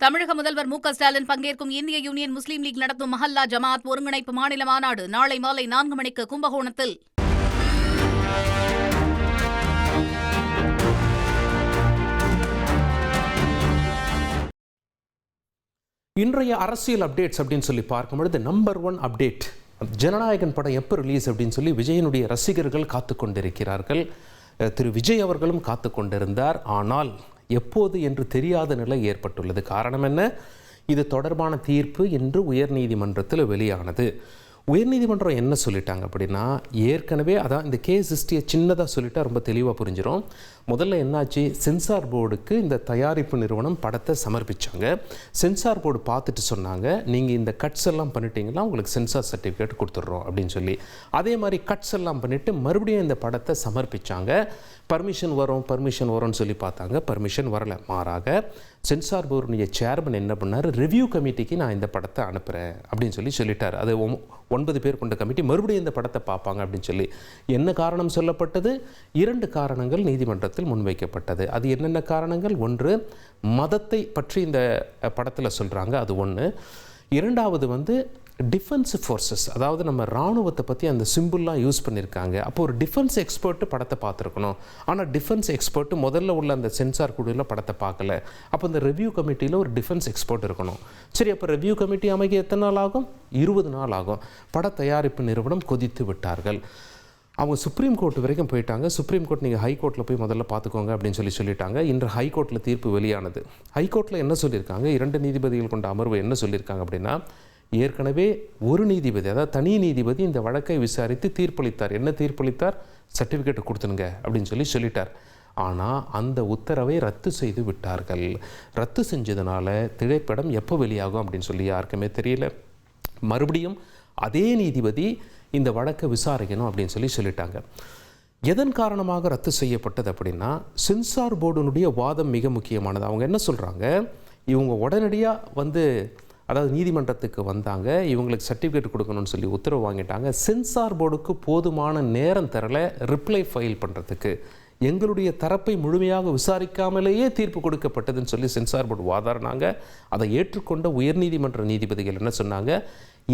தமிழக முதல்வர் மு.க. ஸ்டாலின் பங்கேற்கும் இந்திய யூனியன் முஸ்லீம் லீக் நடத்தும் மஹல்லா ஜமாத் ஒருங்கிணைப்பு மாநில மாநாடு நாளை மாலை 4 மணிக்கு கும்பகோணத்தில். இன்றைய அரசியல் அப்டேட்ஸ் அப்படின்னு சொல்லி பார்க்கும்பொழுது நம்பர் 1 அப்டேட், ஜனநாயகன் படம் எப்போ ரிலீஸ் அப்படின்னு சொல்லி விஜயனுடைய ரசிகர்கள் காத்து கொண்டிருக்கிறார்கள். திரு விஜய் அவர்களும் காத்து கொண்டிருந்தார். ஆனால் எப்போது என்று தெரியாத நிலை ஏற்பட்டுள்ளது. காரணம் என்ன? இது தொடர்பான தீர்ப்பு இன்று உயர்நீதிமன்றத்தில் வெளியானது. உயர்நீதிமன்றம் என்ன சொல்லிட்டாங்க அப்படின்னா, ஏற்கனவே அதான் இந்த கேஸ் ஹிஸ்டரியை சின்னதாக சொல்லிட்டா ரொம்ப தெளிவாக புரிஞ்சிடும். முதல்ல என்னாச்சு, சென்சார் போர்டுக்கு இந்த தயாரிப்பு நிறுவனம் படத்தை சமர்ப்பித்தாங்க. சென்சார் போர்டு பார்த்துட்டு சொன்னாங்க, நீங்கள் இந்த கட்ஸ் எல்லாம் பண்ணிட்டீங்கன்னா உங்களுக்கு சென்சார் சர்டிஃபிகேட் கொடுத்துட்றோம் அப்படின்னு சொல்லி. அதே மாதிரி கட்ஸ் எல்லாம் பண்ணிவிட்டு மறுபடியும் இந்த படத்தை சமர்ப்பித்தாங்க. பர்மிஷன் வரும்னு சொல்லி பார்த்தாங்க, பர்மிஷன் வரலை. மாறாக சென்சார் போர்டுடைய சேர்மன் என்ன பண்ணார், ரிவ்யூ கமிட்டிக்கு நான் இந்த படத்தை அனுப்புகிறேன் அப்படின்னு சொல்லிட்டார். அது 9 பேர் கொண்ட கமிட்டி மறுபடியும் இந்த படத்தை பார்ப்பாங்க அப்படின்னு சொல்லி. என்ன காரணம் சொல்லப்பட்டது? 2 காரணங்கள் நீதிமன்றத்தில் முன்வைக்கப்பட்டது. அது என்னென்ன காரணங்கள்? ஒன்று, மதத்தை பற்றி இந்த படத்தில் சொல்கிறாங்க, அது ஒன்று. இரண்டாவது டிஃபென்ஸ் ஃபோர்ஸஸ், அதாவது நம்ம இராணுவத்தை பற்றி அந்த சிம்பிள்லாம் யூஸ் பண்ணியிருக்காங்க. அப்போ ஒரு டிஃபென்ஸ் எக்ஸ்பர்ட்டு படத்தை பார்த்துருக்கணும். ஆனால் டிஃபென்ஸ் எக்ஸ்பர்ட்டு முதல்ல உள்ள அந்த சென்சார் குழுவில் படத்தை பார்க்கல. அப்போ இந்த ரிவ்யூ கமிட்டியில் ஒரு டிஃபென்ஸ் எக்ஸ்பர்ட் இருக்கணும். சரி, அப்போ ரிவ்யூ கமிட்டி அமைக்க எத்தனை நாள் ஆகும்? 20 நாள் ஆகும். பட தயாரிப்பு நிறுவனம் கொதித்து விட்டார்கள். அவங்க சுப்ரீம் கோர்ட் வரைக்கும் போயிட்டாங்க. சுப்ரீம் கோர்ட் நீங்கள் ஹைகோர்ட்டில் போய் முதல்ல பார்த்துக்கோங்க அப்படின்னு சொல்லிட்டாங்க. இன்று ஹைகோர்ட்டில் தீர்ப்பு வெளியானது. ஹைகோர்ட்டில் என்ன சொல்லியிருக்காங்க, 2 நீதிபதிகள் கொண்ட அமர்வு என்ன சொல்லியிருக்காங்க அப்படின்னா, ஏற்கனவே ஒரு நீதிபதி, அதாவது தனி நீதிபதி இந்த வழக்கை விசாரித்து தீர்ப்பளித்தார். என்ன தீர்ப்பளித்தார்? சர்டிஃபிகேட் கொடுத்துனுங்க அப்படின்னு சொல்லிட்டார். ஆனால் அந்த உத்தரவை ரத்து செய்து விட்டார்கள். ரத்து செஞ்சதுனால திரைப்படம் எப்போ வெளியாகும் அப்படின்னு சொல்லி யாருக்குமே தெரியல. மறுபடியும் அதே நீதிபதி இந்த வழக்கை விசாரிக்கணும் அப்படின்னு சொல்லிட்டாங்க. எதன் காரணமாக ரத்து செய்யப்பட்டது அப்படின்னா, சென்சார் போர்டுனுடைய வாதம் மிக முக்கியமானது. அவங்க என்ன சொல்கிறாங்க, இவங்க உடனடியாக அதாவது நீதிமன்றத்துக்கு வந்தாங்க, இவங்களுக்கு சர்டிஃபிகேட் கொடுக்கணும்னு சொல்லி உத்தரவு வாங்கிட்டாங்க. சென்சார் போர்டுக்கு போதுமான நேரம் தரலை ரிப்ளை ஃபைல் பண்ணுறதுக்கு. எங்களுடைய தரப்பை முழுமையாக விசாரிக்காமலேயே தீர்ப்பு கொடுக்கப்பட்டதுன்னு சொல்லி சென்சார் போர்டு வாதாடினாங்க. அதை ஏற்றுக்கொண்ட உயர்நீதிமன்ற நீதிபதிகள் என்ன சொன்னாங்க,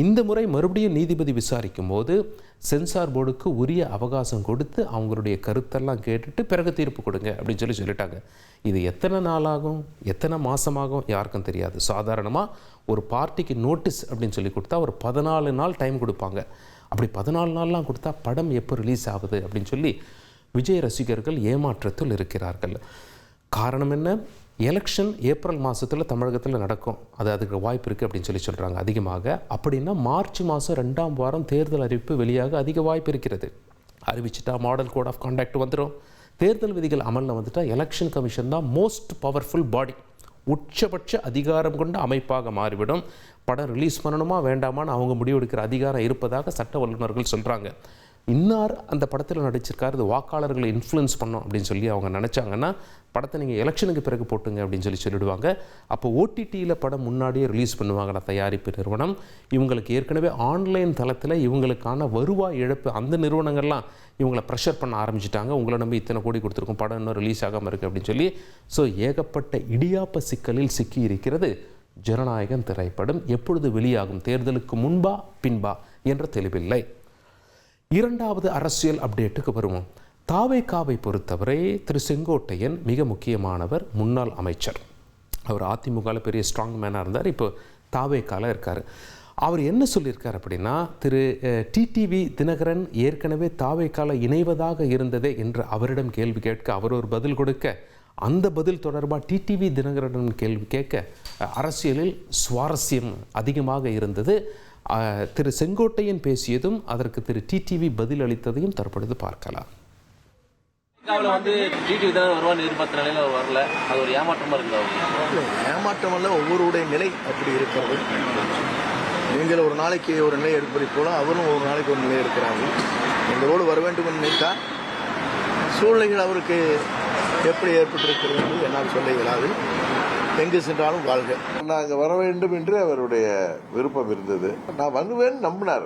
இந்த முறை மறுபடியும் நீதிபதி விசாரிக்கும் போது சென்சார் போர்டுக்கு உரிய அவகாசம் கொடுத்து அவங்களுடைய கருத்தெல்லாம் கேட்டுட்டு பிறகு தீர்ப்பு கொடுங்க அப்படின்னு சொல்லிட்டாங்க. இது எத்தனை நாளாகும், எத்தனை மாதமாகும் யாருக்கும் தெரியாது. சாதாரணமாக ஒரு பார்ட்டிக்கு நோட்டீஸ் அப்படின்னு சொல்லி கொடுத்தா ஒரு 14 நாள் டைம் கொடுப்பாங்க. அப்படி 14 நாள்லாம் கொடுத்தா படம் எப்போ ரிலீஸ் ஆகுது அப்படின்னு சொல்லி விஜய் ரசிகர்கள் ஏமாற்றத்தில் இருக்கிறார்கள். காரணம் என்ன? எலெக்ஷன் ஏப்ரல் மாதத்தில் தமிழகத்தில் நடக்கும், அதுக்கு வாய்ப்பு இருக்குது அப்படின்னு சொல்கிறாங்க அதிகமாக. அப்படின்னா மார்ச் மாதம் 2ஆம் வாரம் தேர்தல் அறிவிப்பு வெளியாக அதிக வாய்ப்பு இருக்கிறது. அறிவிச்சிட்டா மாடல் கோட் ஆஃப் கான்டாக்ட் வந்துடும். தேர்தல் விதிகள் அமலில் வந்துட்டால் எலெக்ஷன் கமிஷன் தான் மோஸ்ட் பவர்ஃபுல் பாடி, உச்சபட்ச அதிகாரம் கொண்ட அமைப்பாக மாறிவிடும். படம் ரிலீஸ் பண்ணணுமா வேண்டாமான்னு அவங்க முடிவெடுக்கிற அதிகாரம் இருப்பதாக சட்ட வல்லுநர்கள் சொல்கிறாங்க. இன்னார் அந்த படத்தில் நடிச்சிருக்காரு, இது வாக்காளர்களை இன்ஃப்ளூயன்ஸ் பண்ணோம் அப்படின்னு சொல்லி அவங்க நினச்சாங்கன்னா படத்தை நீங்கள் எலெக்ஷனுக்கு பிறகு போட்டுங்க அப்படின்னு சொல்லிடுவாங்க. அப்போ ஓடிடியில் படம் முன்னாடியே ரிலீஸ் பண்ணுவாங்க தயாரிப்பு நிறுவனம். இவங்களுக்கு ஏற்கனவே ஆன்லைன் தளத்தில் இவங்களுக்கான வருவாய் இழப்பு, அந்த நிறுவனங்கள்லாம் இவங்களை ப்ரெஷர் பண்ண ஆரம்பிச்சிட்டாங்க. உங்களை நம்பி இத்தனை கோடி கொடுத்துருக்கோம், படம் இன்னும் ரிலீஸ் ஆகாமல் இருக்குது அப்படின்னு சொல்லி. ஸோ ஏகப்பட்ட இடியாப்ப சிக்கலில் சிக்கி இருக்கிறது ஜனநாயகன் திரைப்படம். எப்பொழுது வெளியாகும், தேர்தலுக்கு முன்பா பின்பா என்ற தெளிவில்லை. 2வது அரசியல் அப்டேட்டுக்கு வருவோம். தாவேகாவை பொறுத்தவரை திரு செங்கோட்டையன் மிக முக்கியமானவர், முன்னாள் அமைச்சர். அவர் அதிமுகவில் பெரிய ஸ்ட்ராங் மேனாக இருந்தார், இப்போ தாவேகாவில் இருக்கார். அவர் என்ன சொல்லியிருக்கார் அப்படின்னா, திரு டிடிவி தினகரன் ஏற்கனவே தாவேகாவில் இணைவதாக இருந்ததே என்று அவரிடம் கேள்வி கேட்க அவர் ஒரு பதில் கொடுக்க, அந்த பதில் தொடர்பாக டிடிவி தினகரன் கேள்வி கேட்க அரசியலில் சுவாரஸ்யம் அதிகமாக இருந்தது. திரு செங்கோட்டையன் பேசியதும் அதற்கு திரு டிடிவி பதில் அளித்ததையும் தற்பொழுது பார்க்கலாம். ஏமாற்றம் அல்ல, ஒவ்வொருடைய நிலை அப்படி இருக்கிறது. நீங்கள் ஒரு நாளைக்கு ஒரு நிலை எடுப்பதை போல அவரும் ஒரு நாளைக்கு ஒரு நிலை எடுக்கிறார்கள். எங்களோடு வர வேண்டும் என்று நினைத்தால் சூழ்நிலைகள் அவருக்கு எப்படி ஏற்பட்டிருக்கிறது என்று என்னால் சொல்ல இயலாது. எங்கு சென்றாலும் வாழ்க. நாங்கள் வர வேண்டும் என்று அவருடைய விருப்பம் இருந்தது. நான் வருவேன் நம்பினார்.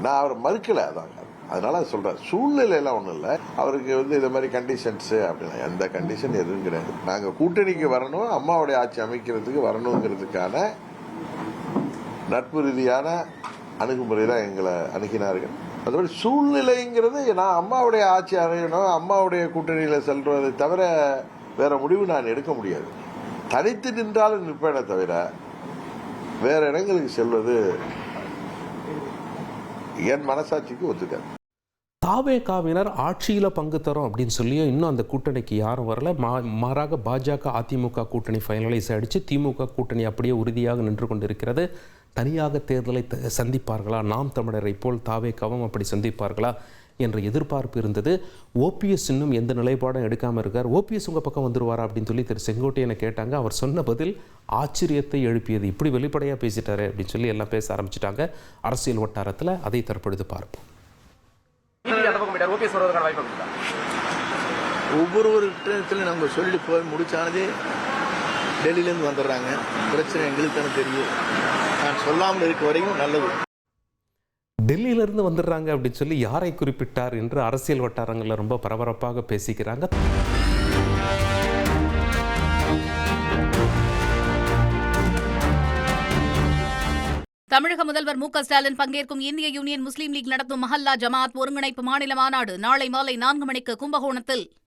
நான் அவரை மறுக்கல. அதாங்க அதனால சொல்றேன், சூழ்நிலையெல்லாம் ஒன்றும் இல்லை. அவருக்கு இந்த மாதிரி கண்டிஷன்ஸு அப்படின்னா எந்த கண்டிஷன் எதுவும் கிடையாது. நாங்கள் கூட்டணிக்கு வரணும், அம்மாவுடைய ஆட்சி அமைக்கிறதுக்கு வரணுங்கிறதுக்கான நட்பு ரீதியான அணுகுமுறை தான் எங்களை அணுகினார்கள். அதோட சூழ்நிலைங்கிறது நான் அம்மாவுடைய ஆட்சி அமையணும், அம்மாவுடைய கூட்டணியில் செல்வதை தவிர வேற முடிவு நான் எடுக்க முடியாது. தனித்து நின்றாலும் நிற்பேனே தவிர வேற இடங்களுக்கு செல்வது என் மனசாட்சிக்கு ஒத்துக்காது. தாவேகாவினர் ஆட்சியில் பங்கு தரோம் அப்படின்னு சொல்லியும் இன்னும் அந்த கூட்டணிக்கு யாரும் வரல. மாறாக பாஜக அதிமுக கூட்டணி ஃபைனலைஸ் ஆயிடுச்சு. திமுக கூட்டணி அப்படியே உறுதியாக நின்று கொண்டிருக்கிறது. தனியாக தேர்தலை சந்திப்பார்களா, நாம் தமிழரை போல் தாவேகாவும் அப்படி சந்திப்பார்களா என்ற எதிர்பார்ப்பு இருந்தது. ஓபிஎஸ் இன்னும் எந்த நிலைப்பாடும் எடுக்காமல் இருக்கார். ஓபிஎஸ் உங்கள் பக்கம் வந்துருவாரா அப்படின்னு சொல்லி திரு செங்கோட்டையனை கேட்டாங்க. அவர் சொன்ன பதில் ஆச்சரியத்தை எழுப்பியது. இப்படி வெளிப்படையாக பேசிட்டாரு அப்படின்னு சொல்லி எல்லாம் பேச ஆரம்பிச்சிட்டாங்க அரசியல் வட்டாரத்தில். அதை தற்பொழுது பார்ப்போம். ஒவ்வொருவர்கிட்ட நம்ம சொல்லி போய் முடிச்சானதே டெல்லியிலேருந்து வந்துடுறாங்க. பிரச்சனை எங்களுக்கு தானே தெரியும். நான் சொல்லாமல் இருக்க வரையும் நல்லது. டெல்லியிலிருந்து வந்துடுறாங்க அப்படின்னு சொல்லி யாரை குறிப்பிட்டார் என்று அரசியல் வட்டாரங்களில் ரொம்ப பரபரப்பாக பேசிக்கிறாங்க. தமிழக முதல்வர் மு க ஸ்டாலின் பங்கேற்கும் இந்திய யூனியன் முஸ்லீம் லீக் நடத்தும் மஹல்லா ஜமாத் ஒருங்கிணைப்பு மாநில மாநாடு நாளை மாலை 4 மணிக்கு கும்பகோணத்தில்